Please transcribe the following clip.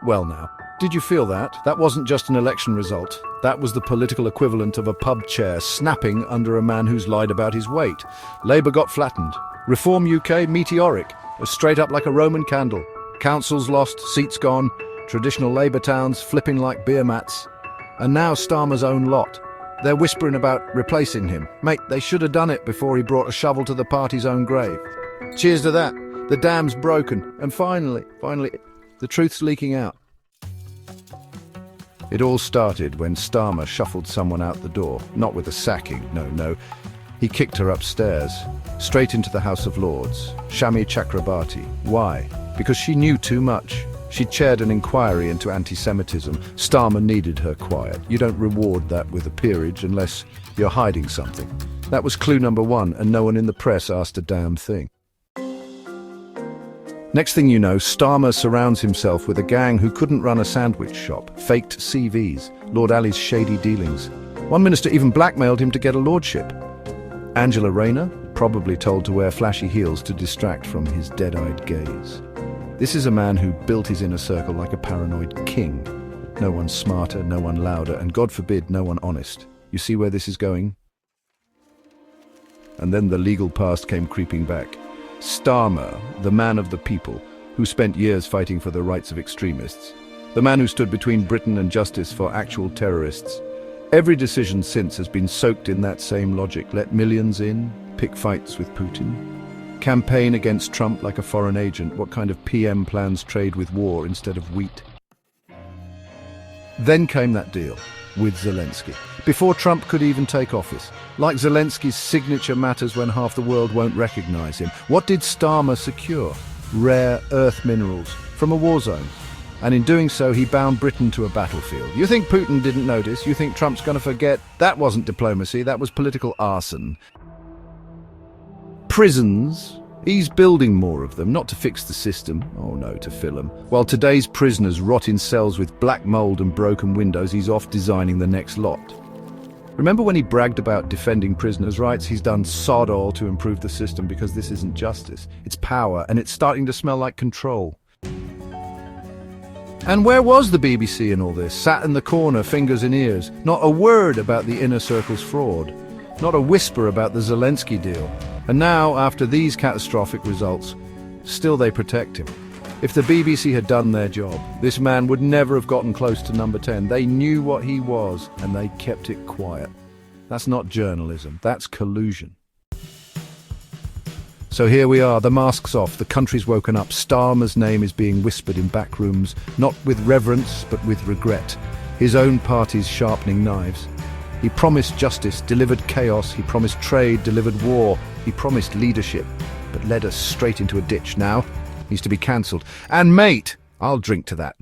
Well now, did you feel that? That wasn't just an election result. That was the political equivalent of a pub chair snapping under a man who's lied about his weight. Labour got flattened. Reform UK, meteoric, straight up like a Roman candle. Councils lost, seats gone, traditional Labour towns flipping like beer mats. And now Starmer's own lot. They're whispering about replacing him. Mate, they should have done it before he brought a shovel to the party's own grave. Cheers to that. The dam's broken. And finally, the truth's leaking out. It all started when Starmer shuffled someone out the door. Not with a sacking, no. He kicked her upstairs, straight into the House of Lords. Shami Chakrabarti. Why? Because she knew too much. She chaired an inquiry into anti-Semitism. Starmer needed her quiet. You don't reward that with a peerage unless you're hiding something. That was clue number one, and no one in the press asked a damn thing. Next thing you know, Starmer surrounds himself with a gang who couldn't run a sandwich shop, faked CVs, Lord Ali's shady dealings. One minister even blackmailed him to get a lordship. Angela Rayner, probably told to wear flashy heels to distract from his dead-eyed gaze. This is a man who built his inner circle like a paranoid king. No one smarter, no one louder, and God forbid, no one honest. You see where this is going? And then the legal past came creeping back. Starmer, the man of the people, who spent years fighting for the rights of extremists. The man who stood between Britain and justice for actual terrorists. Every decision since has been soaked in that same logic. Let millions in, pick fights with Putin. Campaign against Trump like a foreign agent. What kind of PM plans trade with war instead of wheat? Then came that deal with Zelensky, before Trump could even take office. Like Zelensky's signature matters when half the world won't recognize him. What did Starmer secure? Rare earth minerals from a war zone. And in doing so, he bound Britain to a battlefield. You think Putin didn't notice? You think Trump's going to forget? That wasn't diplomacy, that was political arson. Prisons. He's building more of them, not to fix the system, oh no, to fill them. While today's prisoners rot in cells with black mold and broken windows, he's off designing the next lot. Remember when he bragged about defending prisoners' rights? He's done sod all to improve the system because this isn't justice, it's power, and it's starting to smell like control. And where was the BBC in all this? Sat in the corner, fingers in ears. Not a word about the inner circle's fraud. Not a whisper about the Zelensky deal. And now, after these catastrophic results, still they protect him. If the BBC had done their job, this man would never have gotten close to number 10. They knew what he was, and they kept it quiet. That's not journalism, that's collusion. So here we are, the mask's off, the country's woken up. Starmer's name is being whispered in back rooms, not with reverence, but with regret. His own party's sharpening knives. He promised justice, delivered chaos. He promised trade, delivered war. He promised leadership, but led us straight into a ditch. Now, he's to be cancelled. And mate, I'll drink to that.